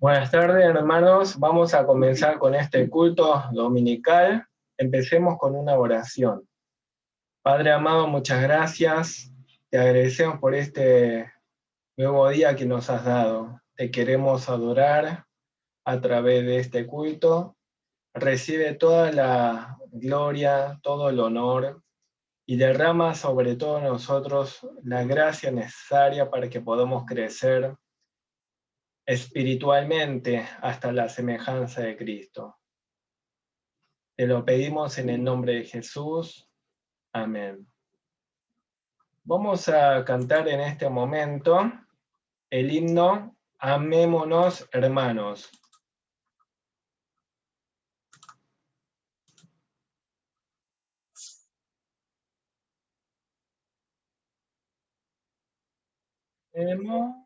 Buenas tardes, hermanos. Vamos a comenzar con este culto dominical. Empecemos con una oración. Padre amado, muchas gracias. Te agradecemos por este nuevo día que nos has dado. Te queremos adorar a través de este culto. Recibe toda la gloria, todo el honor y derrama sobre todos nosotros la gracia necesaria para que podamos crecer espiritualmente hasta la semejanza de Cristo. Te lo pedimos en el nombre de Jesús. Amén. Vamos a cantar en este momento el himno Amémonos, hermanos. Amémonos,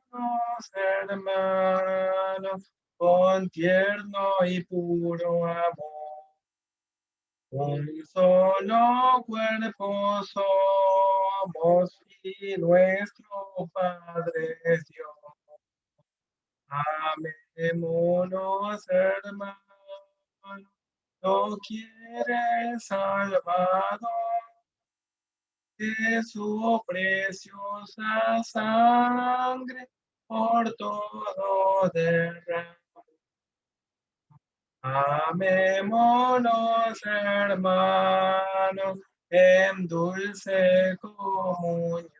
hermanos, con tierno y puro amor. Un solo cuerpo somos y nuestro Padre es Dios. Amémonos, hermanos, no quiere el Salvador, que su preciosa sangre por todo derramó. Amémonos, hermanos, en dulce comunión.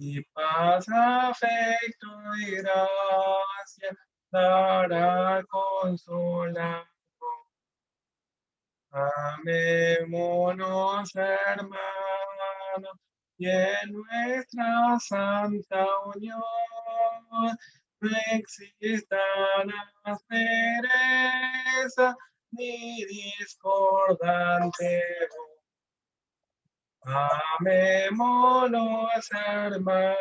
Y paz, afecto y gracia dará consolar. Amémonos, hermanos, y en nuestra santa unión no existan aspereza ni discordante voz. Amémonos, hermanos,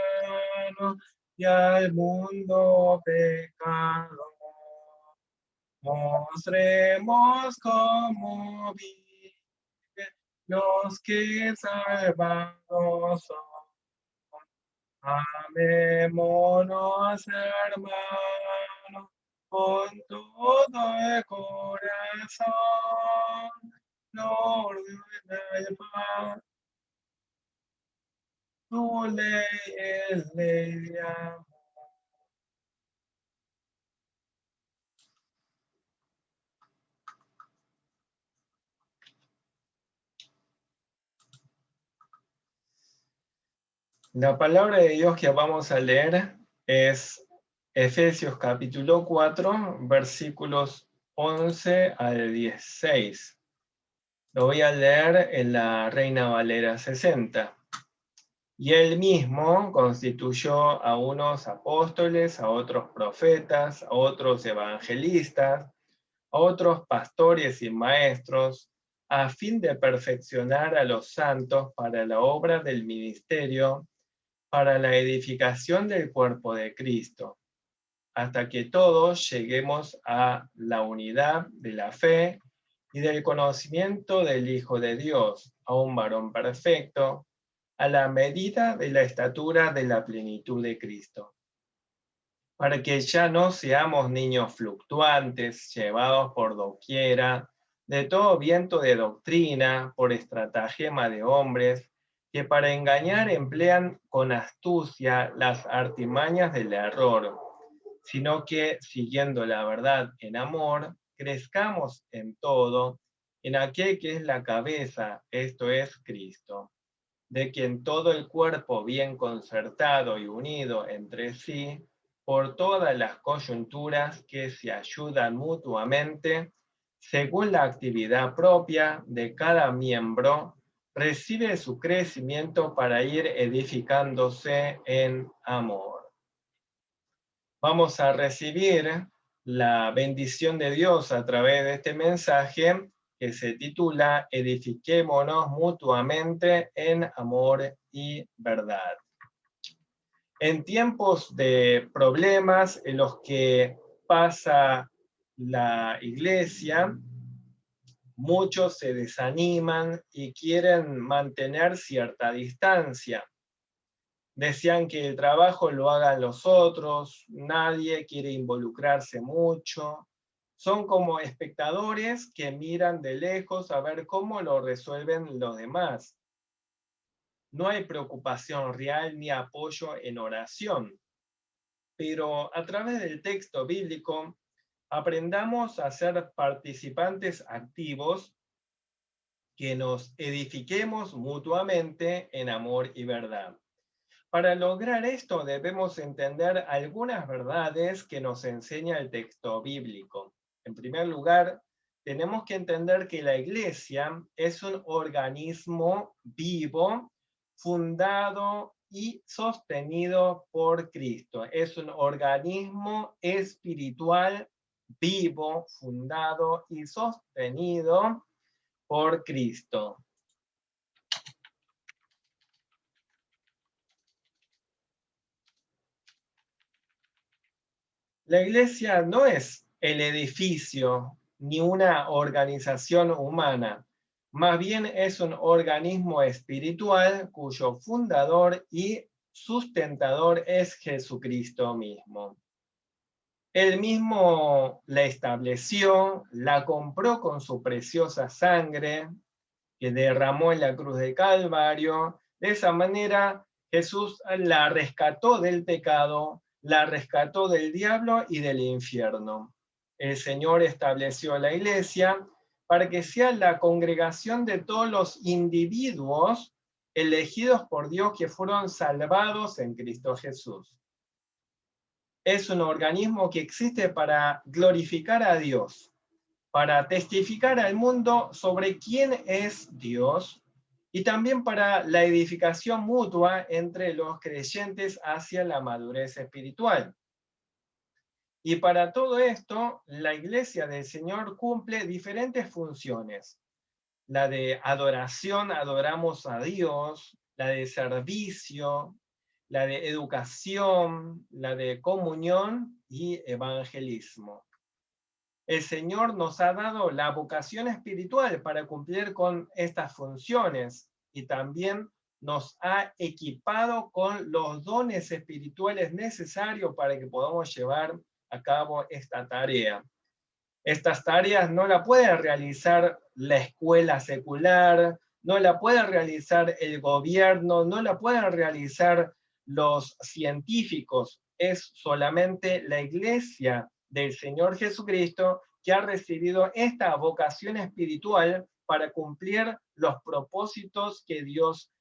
y al mundo pecador mostremos cómo viven los que salvados son. Amémonos, hermanos, con todo el corazón. No ordena el pan. Tu ley es ley de amor. La palabra de Dios que vamos a leer es Efesios capítulo 4, versículos 11 al 16. Lo voy a leer en la Reina Valera 60. Y él mismo constituyó a unos apóstoles, a otros profetas, a otros evangelistas, a otros pastores y maestros, a fin de perfeccionar a los santos para la obra del ministerio, para la edificación del cuerpo de Cristo, hasta que todos lleguemos a la unidad de la fe y del conocimiento del Hijo de Dios, a un varón perfecto, a la medida de la estatura de la plenitud de Cristo, para que ya no seamos niños fluctuantes, llevados por doquiera, de todo viento de doctrina, por estratagema de hombres, que para engañar emplean con astucia las artimañas del error, sino que, siguiendo la verdad en amor, crezcamos en todo, en aquel que es la cabeza, esto es Cristo, de quien todo el cuerpo bien concertado y unido entre sí, por todas las coyunturas que se ayudan mutuamente, según la actividad propia de cada miembro, recibe su crecimiento para ir edificándose en amor. Vamos a recibir la bendición de Dios a través de este mensaje que se titula Edifiquémonos mutuamente en amor y verdad. En tiempos de problemas en los que pasa la iglesia, muchos se desaniman y quieren mantener cierta distancia. Decían que el trabajo lo hagan los otros, nadie quiere involucrarse mucho. Son como espectadores que miran de lejos a ver cómo lo resuelven los demás. No hay preocupación real ni apoyo en oración. Pero a través del texto bíblico aprendamos a ser participantes activos, que nos edifiquemos mutuamente en amor y verdad. Para lograr esto debemos entender algunas verdades que nos enseña el texto bíblico. En primer lugar, tenemos que entender que la iglesia es un organismo vivo, fundado y sostenido por Cristo. Es un organismo espiritual vivo, fundado y sostenido por Cristo. La iglesia no es el edificio ni una organización humana, más bien es un organismo espiritual cuyo fundador y sustentador es Jesucristo mismo. Él mismo la estableció, la compró con su preciosa sangre que derramó en la cruz de Calvario. De esa manera Jesús la rescató del pecado, la rescató del diablo y del infierno. El Señor estableció la iglesia para que sea la congregación de todos los individuos elegidos por Dios que fueron salvados en Cristo Jesús. Es un organismo que existe para glorificar a Dios, para testificar al mundo sobre quién es Dios y también para la edificación mutua entre los creyentes hacia la madurez espiritual. Y para todo esto, la Iglesia del Señor cumple diferentes funciones. La de adoración, adoramos a Dios, la de servicio, la de educación, la de comunión y evangelismo. El Señor nos ha dado la vocación espiritual para cumplir con estas funciones y también nos ha equipado con los dones espirituales necesarios para que podamos llevar a cabo esta tarea. Estas tareas no la puede realizar la escuela secular, no la puede realizar el gobierno, no la pueden realizar los científicos. Es solamente la iglesia del Señor Jesucristo que ha recibido esta vocación espiritual para cumplir los propósitos que Dios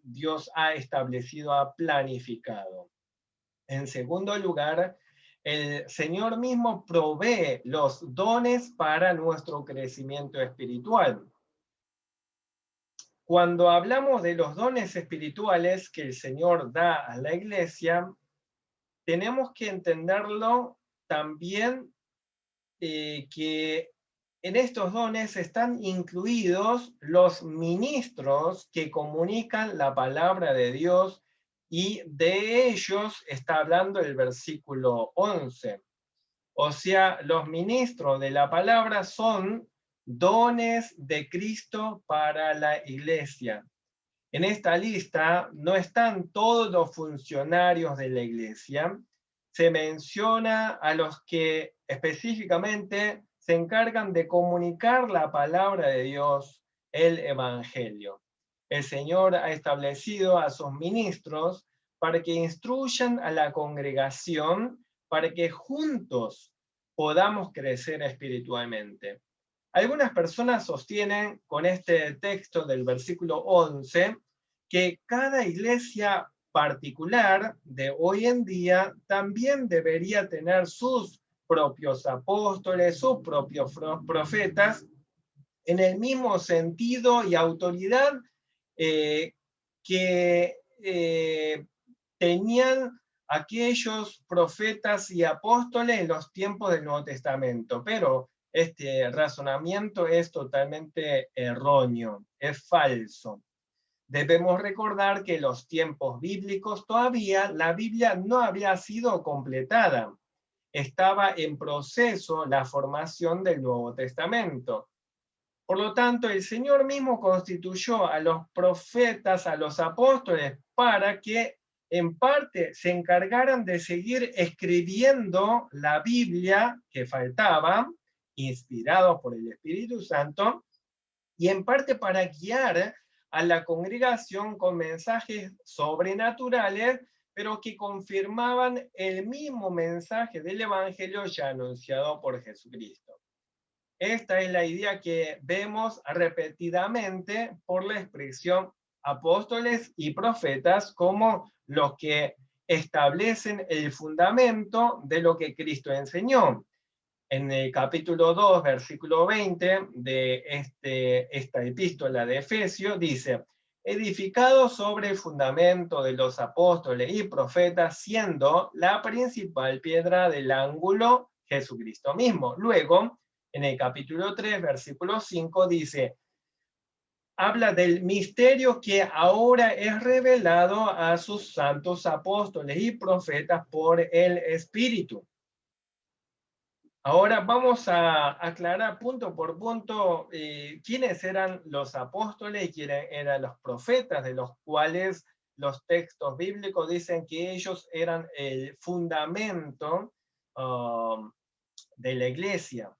Dios ha establecido, ha planificado. En segundo lugar, el Señor mismo provee los dones para nuestro crecimiento espiritual. Cuando hablamos de los dones espirituales que el Señor da a la iglesia, tenemos que entenderlo también que en estos dones están incluidos los ministros que comunican la palabra de Dios, y de ellos está hablando el versículo 11. O sea, los ministros de la palabra son dones de Cristo para la iglesia. En esta lista no están todos los funcionarios de la iglesia. Se menciona a los que específicamente se encargan de comunicar la palabra de Dios, el Evangelio. El Señor ha establecido a sus ministros para que instruyan a la congregación, para que juntos podamos crecer espiritualmente. Algunas personas sostienen con este texto del versículo 11 que cada iglesia particular de hoy en día también debería tener sus propios apóstoles, sus propios profetas, en el mismo sentido y autoridad que tenían aquellos profetas y apóstoles en los tiempos del Nuevo Testamento. Pero este razonamiento es totalmente erróneo, es falso. Debemos recordar que en los tiempos bíblicos todavía la Biblia no había sido completada. Estaba en proceso la formación del Nuevo Testamento. Por lo tanto, el Señor mismo constituyó a los profetas, a los apóstoles, para que en parte se encargaran de seguir escribiendo la Biblia que faltaba, inspirados por el Espíritu Santo, y en parte para guiar a la congregación con mensajes sobrenaturales, pero que confirmaban el mismo mensaje del Evangelio ya anunciado por Jesucristo. Esta es la idea que vemos repetidamente por la expresión apóstoles y profetas como los que establecen el fundamento de lo que Cristo enseñó. En el capítulo 2, versículo 20 de esta epístola de Efesios, dice, edificado sobre el fundamento de los apóstoles y profetas, siendo la principal piedra del ángulo Jesucristo mismo. Luego, en el capítulo 3, versículo 5, dice, habla del misterio que ahora es revelado a sus santos apóstoles y profetas por el Espíritu. Ahora vamos a aclarar punto por punto quiénes eran los apóstoles y quiénes eran los profetas, de los cuales los textos bíblicos dicen que ellos eran el fundamento de la iglesia.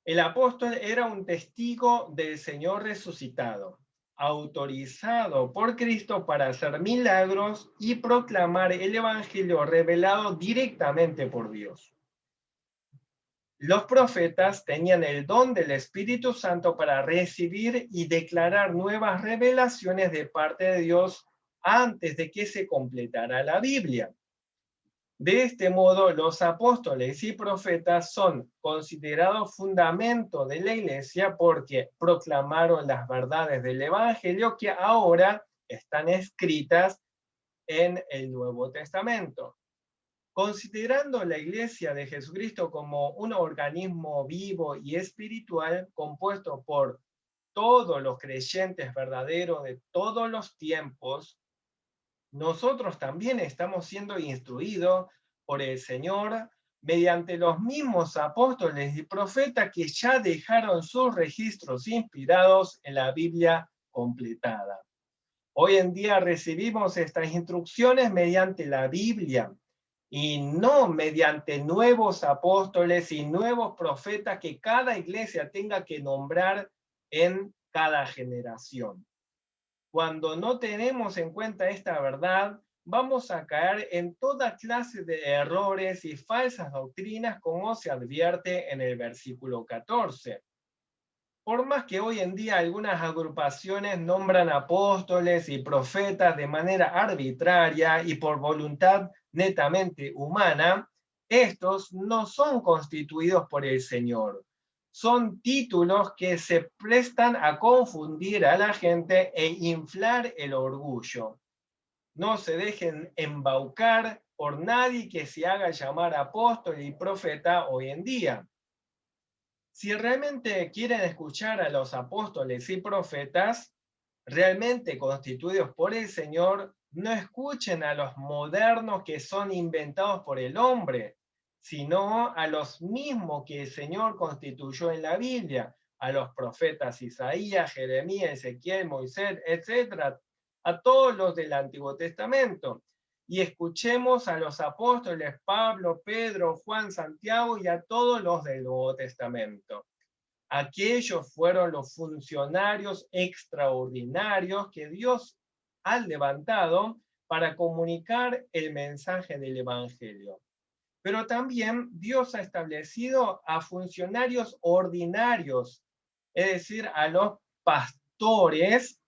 El apóstol era un testigo del Señor resucitado, autorizado por Cristo para hacer milagros y proclamar el evangelio revelado directamente por Dios. Los profetas tenían el don del Espíritu Santo para recibir y declarar nuevas revelaciones de parte de Dios antes de que se completara la Biblia. De este modo, los apóstoles y profetas son considerados fundamento de la iglesia porque proclamaron las verdades del Evangelio que ahora están escritas en el Nuevo Testamento. Considerando la Iglesia de Jesucristo como un organismo vivo y espiritual compuesto por todos los creyentes verdaderos de todos los tiempos, nosotros también estamos siendo instruidos por el Señor mediante los mismos apóstoles y profetas que ya dejaron sus registros inspirados en la Biblia completada. Hoy en día recibimos estas instrucciones mediante la Biblia y no mediante nuevos apóstoles y nuevos profetas que cada iglesia tenga que nombrar en cada generación. Cuando no tenemos en cuenta esta verdad, vamos a caer en toda clase de errores y falsas doctrinas, como se advierte en el versículo 14. Por más que hoy en día algunas agrupaciones nombran apóstoles y profetas de manera arbitraria y por voluntad netamente humana, estos no son constituidos por el Señor. Son títulos que se prestan a confundir a la gente e inflar el orgullo. No se dejen embaucar por nadie que se haga llamar apóstol y profeta hoy en día. Si realmente quieren escuchar a los apóstoles y profetas, realmente constituidos por el Señor, no escuchen a los modernos que son inventados por el hombre, sino a los mismos que el Señor constituyó en la Biblia, a los profetas Isaías, Jeremías, Ezequiel, Moisés, etc., a todos los del Antiguo Testamento. Y escuchemos a los apóstoles Pablo, Pedro, Juan, Santiago y a todos los del Nuevo Testamento. Aquellos fueron los funcionarios extraordinarios que Dios ha levantado para comunicar el mensaje del Evangelio. Pero también Dios ha establecido a funcionarios ordinarios, es decir, a los pastores.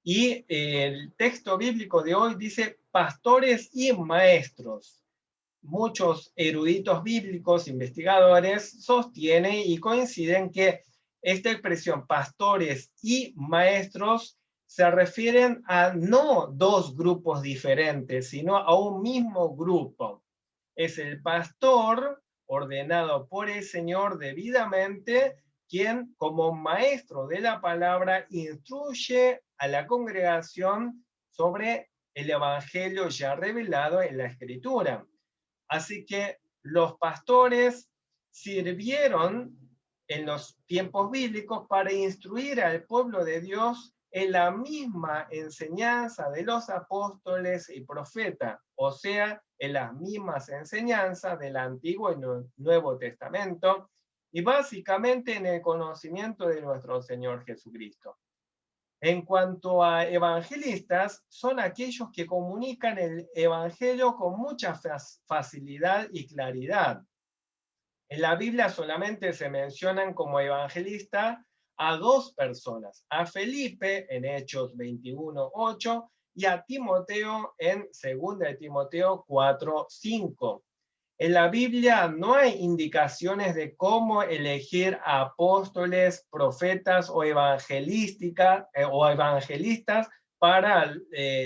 Y el texto bíblico de hoy dice pastores y maestros. Muchos eruditos bíblicos, investigadores, sostienen y coinciden que esta expresión pastores y maestros se refieren a no dos grupos diferentes, sino a un mismo grupo. Es el pastor ordenado por el Señor debidamente, quien como maestro de la palabra instruye a la congregación sobre el evangelio ya revelado en la Escritura. Así que los pastores sirvieron en los tiempos bíblicos para instruir al pueblo de Dios en la misma enseñanza de los apóstoles y profetas, o sea, en las mismas enseñanzas del Antiguo y Nuevo Testamento, y básicamente en el conocimiento de nuestro Señor Jesucristo. En cuanto a evangelistas, son aquellos que comunican el evangelio con mucha facilidad y claridad. En la Biblia solamente se mencionan como evangelista a dos personas, a Felipe en Hechos 21:8 y a Timoteo en 2 de Timoteo 4:5. En la Biblia no hay indicaciones de cómo elegir a apóstoles, profetas o evangelistas para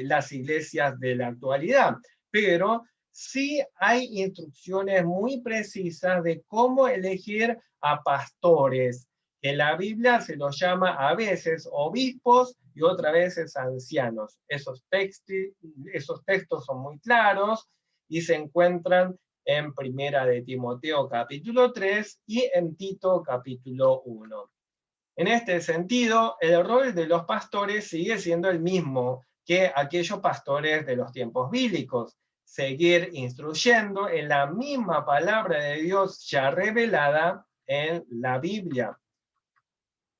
las iglesias de la actualidad, pero sí hay instrucciones muy precisas de cómo elegir a pastores. En la Biblia se los llama a veces obispos y otras veces ancianos. Esos textos son muy claros y se encuentran en Primera de Timoteo capítulo 3 y en Tito capítulo 1. En este sentido, el rol de los pastores sigue siendo el mismo que aquellos pastores de los tiempos bíblicos, seguir instruyendo en la misma palabra de Dios ya revelada en la Biblia.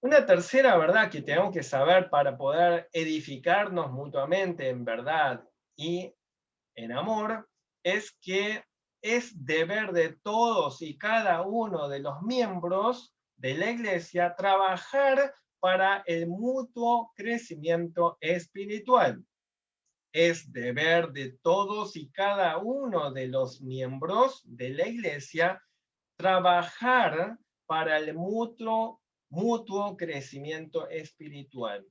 Una tercera verdad que tenemos que saber para poder edificarnos mutuamente en verdad y en amor es que es deber de todos y cada uno de los miembros de la iglesia trabajar para el mutuo crecimiento espiritual. Es deber de todos y cada uno de los miembros de la iglesia trabajar para el mutuo crecimiento espiritual.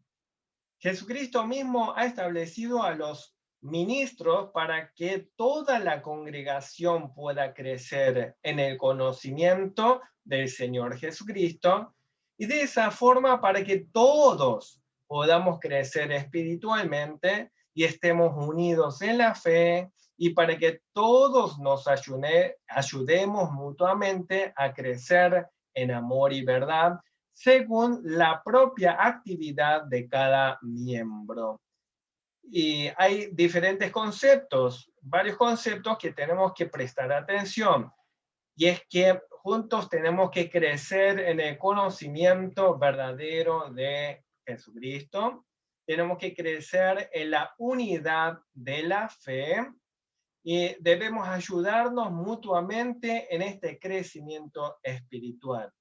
Jesucristo mismo ha establecido a los ministros para que toda la congregación pueda crecer en el conocimiento del Señor Jesucristo y de esa forma para que todos podamos crecer espiritualmente y estemos unidos en la fe y para que todos nos ayudemos mutuamente a crecer en amor y verdad según la propia actividad de cada miembro. Y hay diferentes conceptos, varios conceptos que tenemos que prestar atención. Y es que juntos tenemos que crecer en el conocimiento verdadero de Jesucristo. Tenemos que crecer en la unidad de la fe y debemos ayudarnos mutuamente en este crecimiento espiritual.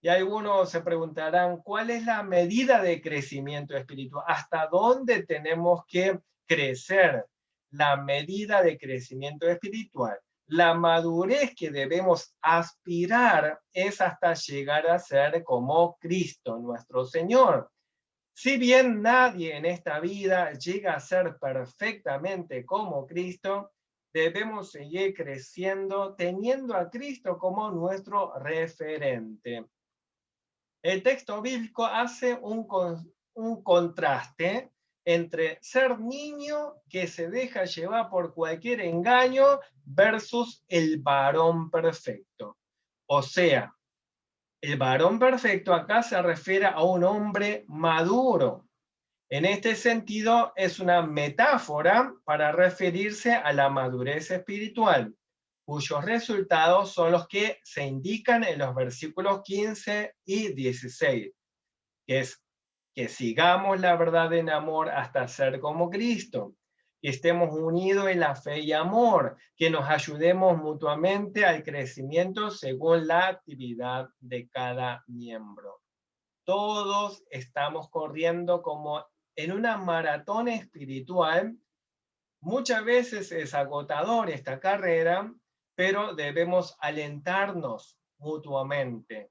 Y algunos se preguntarán, ¿cuál es la medida de crecimiento espiritual? ¿Hasta dónde tenemos que crecer? La medida de crecimiento espiritual, la madurez que debemos aspirar es hasta llegar a ser como Cristo, nuestro Señor. Si bien nadie en esta vida llega a ser perfectamente como Cristo, debemos seguir creciendo teniendo a Cristo como nuestro referente. El texto bíblico hace un contraste entre ser niño que se deja llevar por cualquier engaño versus el varón perfecto. O sea, el varón perfecto acá se refiere a un hombre maduro. En este sentido, es una metáfora para referirse a la madurez espiritual, cuyos resultados son los que se indican en los versículos 15 y 16, que es que sigamos la verdad en amor hasta ser como Cristo, que estemos unidos en la fe y amor, que nos ayudemos mutuamente al crecimiento según la actividad de cada miembro. Todos estamos corriendo como en una maratón espiritual. Muchas veces es agotador esta carrera, pero debemos alentarnos mutuamente.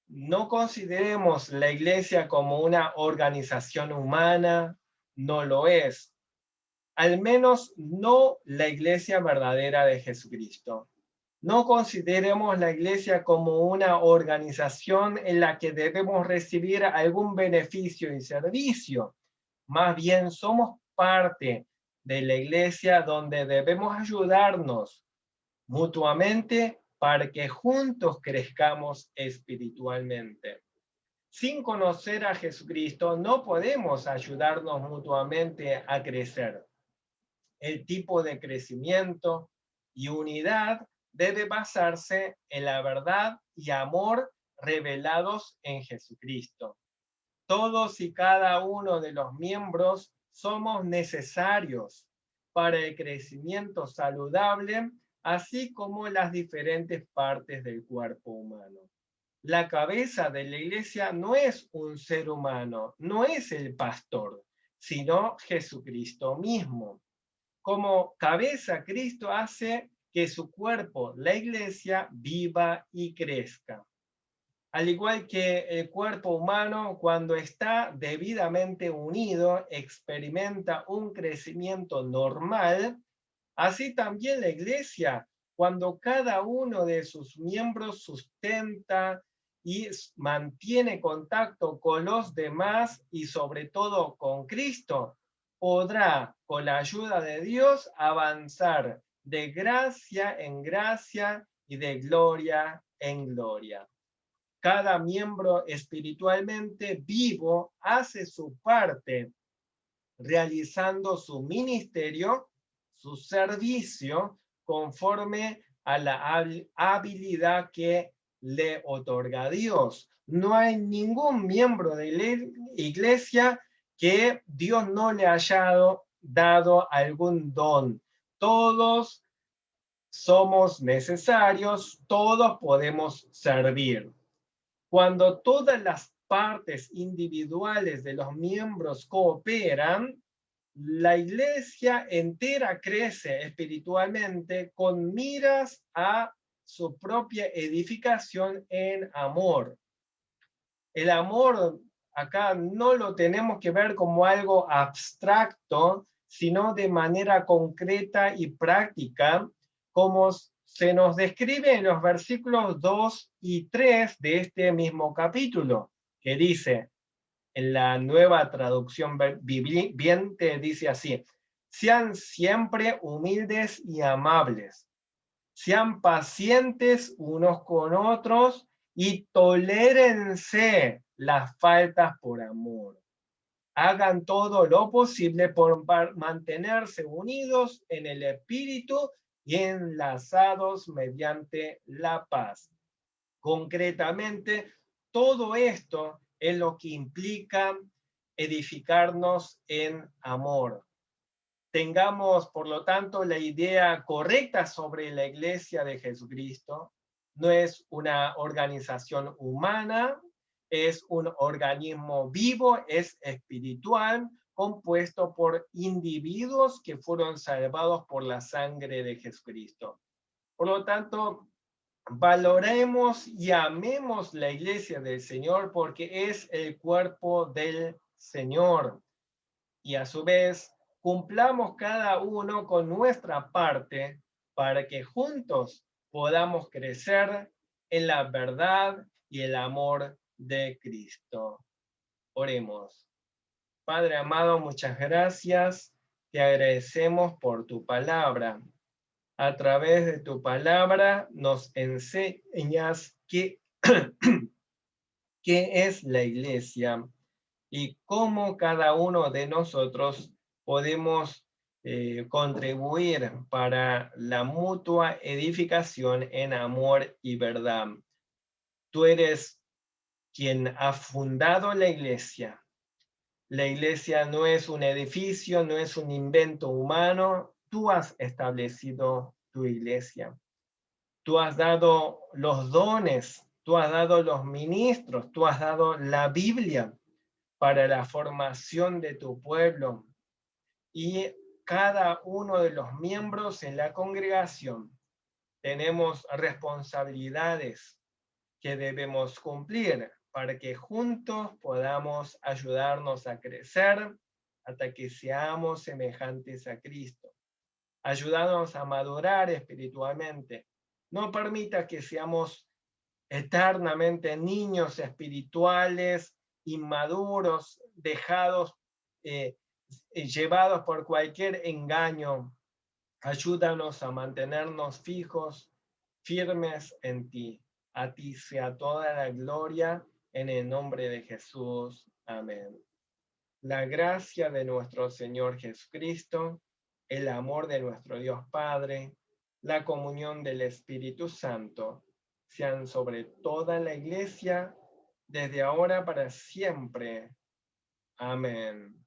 No consideremos la iglesia como una organización humana, no lo es. Al menos no la iglesia verdadera de Jesucristo. No consideremos la iglesia como una organización en la que debemos recibir algún beneficio y servicio. Más bien somos parte de la iglesia donde debemos ayudarnos mutuamente para que juntos crezcamos espiritualmente. Sin conocer a Jesucristo, no podemos ayudarnos mutuamente a crecer. El tipo de crecimiento y unidad debe basarse en la verdad y amor revelados en Jesucristo. Todos y cada uno de los miembros somos necesarios para el crecimiento saludable, así como las diferentes partes del cuerpo humano. La cabeza de la iglesia no es un ser humano, no es el pastor, sino Jesucristo mismo. Como cabeza, Cristo hace que su cuerpo, la iglesia, viva y crezca. Al igual que el cuerpo humano, cuando está debidamente unido, experimenta un crecimiento normal, así también la iglesia, cuando cada uno de sus miembros sustenta y mantiene contacto con los demás y sobre todo con Cristo, podrá, con la ayuda de Dios, avanzar de gracia en gracia y de gloria en gloria. Cada miembro espiritualmente vivo hace su parte, realizando su ministerio, su servicio, conforme a la habilidad que le otorga Dios. No hay ningún miembro de la iglesia que Dios no le haya dado algún don. Todos somos necesarios, todos podemos servir. Cuando todas las partes individuales de los miembros cooperan, la iglesia entera crece espiritualmente con miras a su propia edificación en amor. El amor acá no lo tenemos que ver como algo abstracto, sino de manera concreta y práctica, como se nos describe en los versículos 2 y 3 de este mismo capítulo, que dice, en la Nueva Traducción Viviente, dice así: sean siempre humildes y amables, sean pacientes unos con otros y tolérense las faltas por amor. Hagan todo lo posible por mantenerse unidos en el espíritu y enlazados mediante la paz. Concretamente, todo esto es lo que implica edificarnos en amor. Tengamos, por lo tanto, la idea correcta sobre la Iglesia de Jesucristo. No es una organización humana, es un organismo vivo, es espiritual, compuesto por individuos que fueron salvados por la sangre de Jesucristo. Por lo tanto, valoremos y amemos la iglesia del Señor porque es el cuerpo del Señor. Y a su vez, cumplamos cada uno con nuestra parte para que juntos podamos crecer en la verdad y el amor de Cristo. Oremos. Padre amado, muchas gracias. Te agradecemos por tu palabra. A través de tu palabra nos enseñas qué es la iglesia y cómo cada uno de nosotros podemos contribuir para la mutua edificación en amor y verdad. Tú eres quien ha fundado la iglesia. La iglesia no es un edificio, no es un invento humano. Tú has establecido tu iglesia. Tú has dado los dones, tú has dado los ministros, tú has dado la Biblia para la formación de tu pueblo. Y cada uno de los miembros en la congregación tenemos responsabilidades que debemos cumplir para que juntos podamos ayudarnos a crecer hasta que seamos semejantes a Cristo. Ayudarnos a madurar espiritualmente. No permita que seamos eternamente niños espirituales, inmaduros, dejados, llevados por cualquier engaño. Ayúdanos a mantenernos firmes en ti. A ti sea toda la gloria en el nombre de Jesús. Amén. La gracia de nuestro Señor Jesucristo, el amor de nuestro Dios Padre, la comunión del Espíritu Santo, sean sobre toda la Iglesia, desde ahora para siempre. Amén.